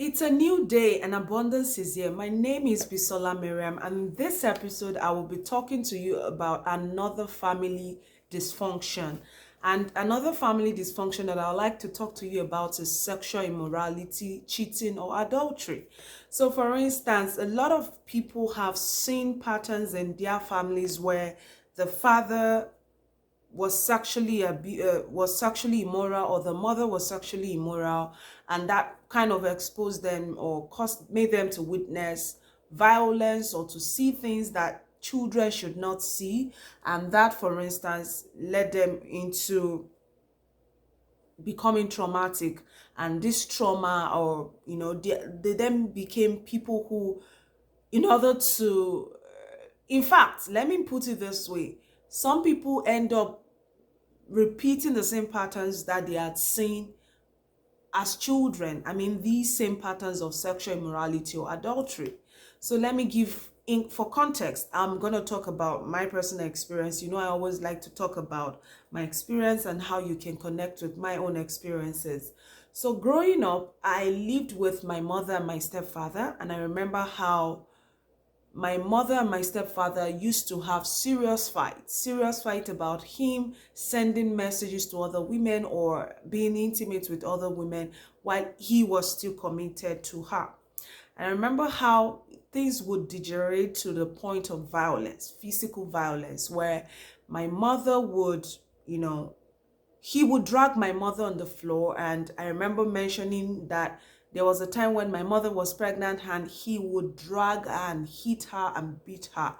It's a new day and abundance is here. My name is Bisola Miriam, and in this episode, I will be talking to you about another family dysfunction. And another family dysfunction that I would like to talk to you about is sexual immorality, cheating, or adultery. So, for instance, a lot of people have seen patterns in their families where the father was sexually immoral, or the mother was sexually immoral, and that kind of exposed them or made them to witness violence or to see things that children should not see, and that, for instance, led them into becoming traumatic. And this trauma, or they then became people who, in order to in fact, let me put it this way, some people end up repeating the same patterns that they had seen as children. I mean, these same patterns of sexual immorality or adultery. So let me give, for context, I'm going to talk about my personal experience. I always like to talk about my experience and how you can connect with my own experiences. So growing up, I lived with my mother and my stepfather, and I remember how my mother and my stepfather used to have serious fight about him sending messages to other women or being intimate with other women while he was still committed to her. And I remember how things would degenerate to the point of violence, physical violence, where my mother would, he would drag my mother on the floor. And I remember mentioning that there was a time when my mother was pregnant and he would drag her and hit her and beat her.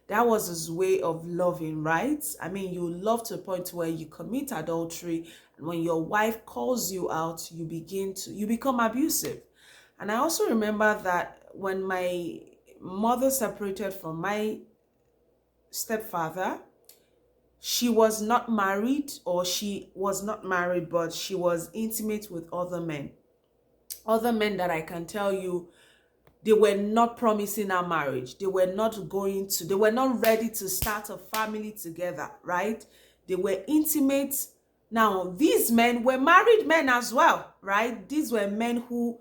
That was his way of loving, right? I mean, you love to a point where you commit adultery, and when your wife calls you out, you become abusive. And I also remember that when my mother separated from my stepfather, she was not married, but she was intimate with other men that I can tell you, they were not promising her marriage. They were not ready to start a family together, right? They were intimate. Now, these men were married men as well, right? These were men who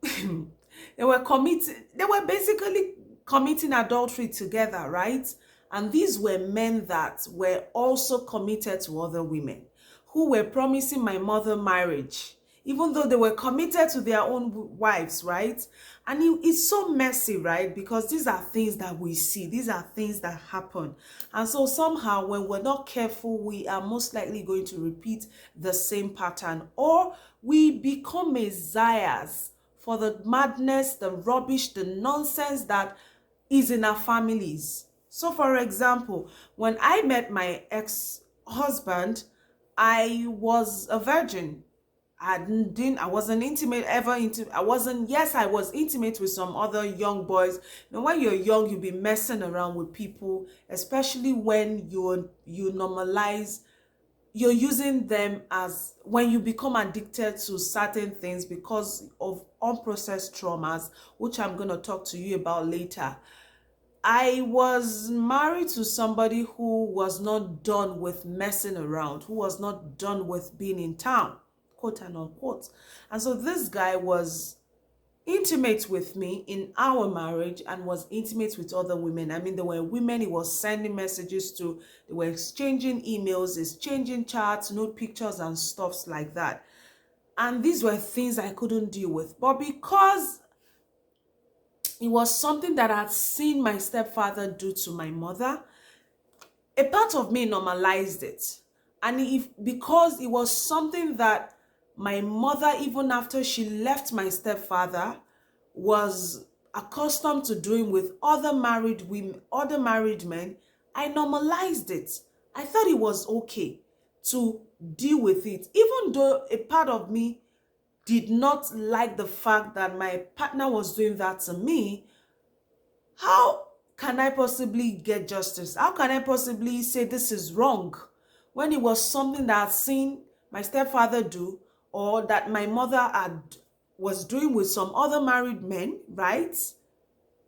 they were basically committing adultery together, right? And these were men that were also committed to other women, who were promising my mother marriage, even though they were committed to their own wives, right? And it's so messy, right? Because these are things that we see. These are things that happen. And so somehow, when we're not careful, we are most likely going to repeat the same pattern, or we become messiahs for the madness, the rubbish, the nonsense that is in our families. So, for example, when I met my ex-husband, I was a virgin. I wasn't intimate ever into, I wasn't, yes, I was intimate with some other young boys. When you're young, you'll be messing around with people, especially when you normalize, you're using them as, when you become addicted to certain things because of unprocessed traumas, which I'm going to talk to you about later. I was married to somebody who was not done with messing around, who was not done with being in town, quote and unquote. And so this guy was intimate with me in our marriage and was intimate with other women. I mean, there were women he was sending messages to, they were exchanging emails, exchanging chats, nude pictures and stuffs like that. And these were things I couldn't deal with. But because it was something that I'd seen my stepfather do to my mother, a part of me normalized it. And because it was something that my mother, even after she left my stepfather, was accustomed to doing with other married women, other married men, I normalized it. I thought it was okay to deal with it, even though a part of me did not like the fact that my partner was doing that to me. How can I possibly get justice? How can I possibly say this is wrong when it was something that I'd seen my stepfather do, or that my mother was doing with some other married men, right?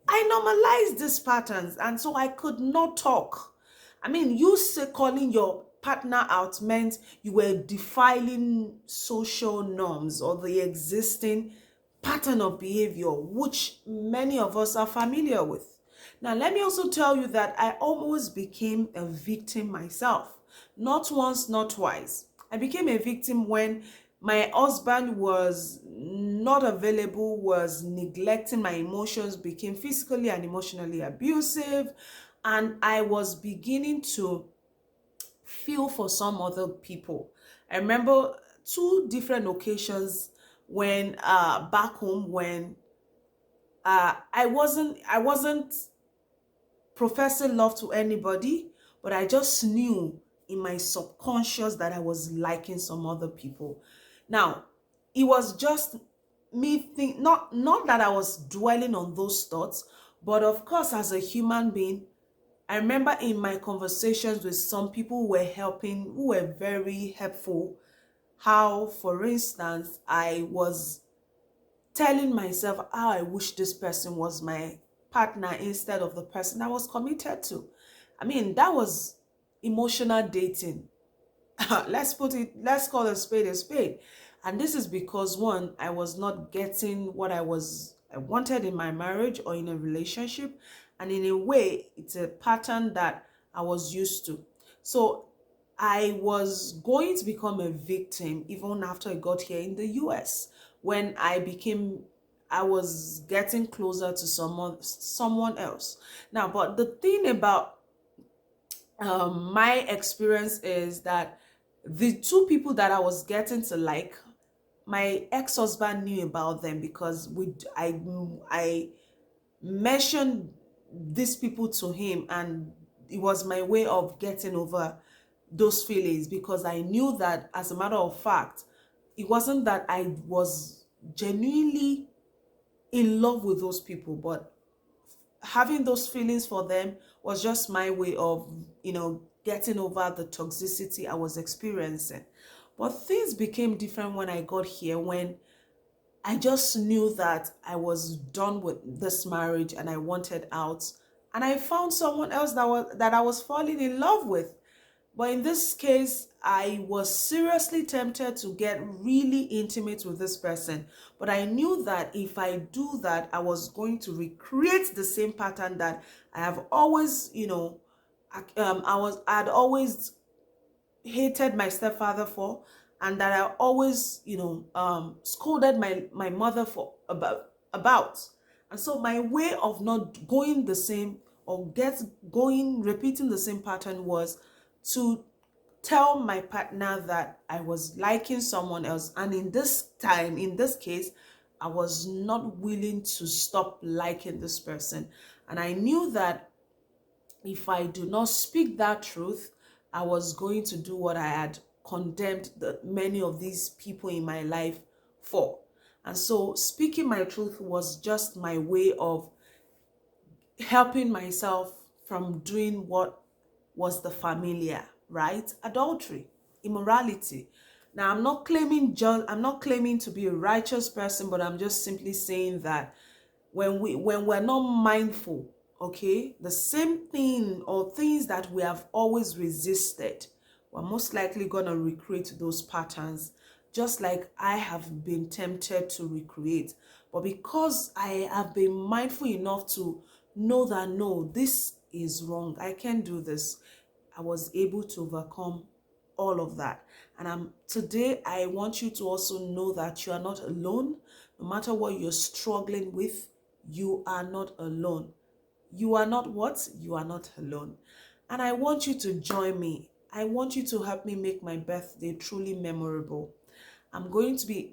I normalized these patterns, and so I could not talk. I mean, you say calling your partner out meant you were defiling social norms or the existing pattern of behavior, which many of us are familiar with. Now, let me also tell you that I almost became a victim myself. Not once, not twice. I became a victim when my husband was not available, was neglecting my emotions, became physically and emotionally abusive, and I was beginning to feel for some other people. I remember two different occasions when back home when I wasn't professing love to anybody, but I just knew in my subconscious that I was liking some other people. Now, it was just me think not that I was dwelling on those thoughts, but of course, as a human being, I remember in my conversations with some people who were very helpful, how, for instance, I was telling myself how I wish this person was my partner instead of the person I was committed to. I mean, that was emotional dating. Let's call a spade a spade. And this is because, one, I was not getting what I wanted in my marriage or in a relationship, and in a way it's a pattern that I was used to. So I was going to become a victim even after I got here in the US, when I was getting closer to someone else. Now, but the thing about my experience is that the two people that I was getting to like, my ex-husband knew about them because I mentioned these people to him, and it was my way of getting over those feelings, because I knew that, as a matter of fact, it wasn't that I was genuinely in love with those people, but having those feelings for them was just my way of, getting over the toxicity I was experiencing. But things became different when I got here, when I just knew that I was done with this marriage and I wanted out. And I found someone else that I was falling in love with. But in this case, I was seriously tempted to get really intimate with this person. But I knew that if I do that, I was going to recreate the same pattern that I have always, I had always hated my stepfather for, and that I always, scolded my mother for about. And so my way of not going the same, or repeating the same pattern, was to tell my partner that I was liking someone else. And in this case, I was not willing to stop liking this person. And I knew that if I do not speak that truth, I was going to do what I had condemned many of these people in my life for. And so speaking my truth was just my way of helping myself from doing what was the familiar, right? Adultery, immorality. Now, I'm not claiming to be a righteous person, but I'm just simply saying that when we're not mindful, okay, the same thing or things that we have always resisted, we're most likely gonna recreate those patterns, just like I have been tempted to recreate. But because I have been mindful enough to know that, no, this is wrong, I can't do this, I was able to overcome all of that. And today I want you to also know that you are not alone. No matter what you're struggling with, you are not alone. You are not what? You are not alone. And I want you to join me. I want you to help me make my birthday truly memorable. I'm going to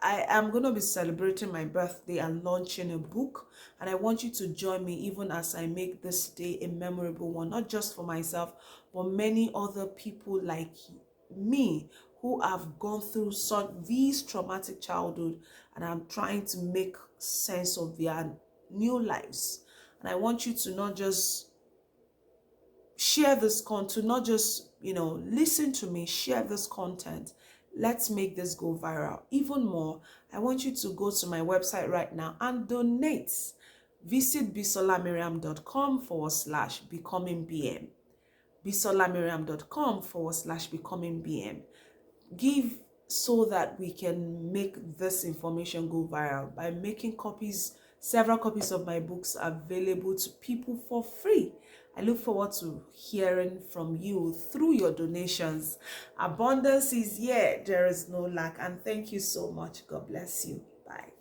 I am going to be celebrating my birthday and launching a book. And I want you to join me even as I make this day a memorable one, not just for myself, but many other people like me who have gone through these traumatic childhood, and I'm trying to make sense of their new lives. And I want you to not just share this content, not just, listen to me, share this content. Let's make this go viral. Even more, I want you to go to my website right now and donate. Visit bisolamiriam.com/becomingbm. bisolamiriam.com/becomingbm. Give so that we can make this information go viral by making copies, several copies of my books available to people for free. I look forward to hearing from you through your donations. Abundance is here, there is no lack. And thank you so much. God bless you. Bye.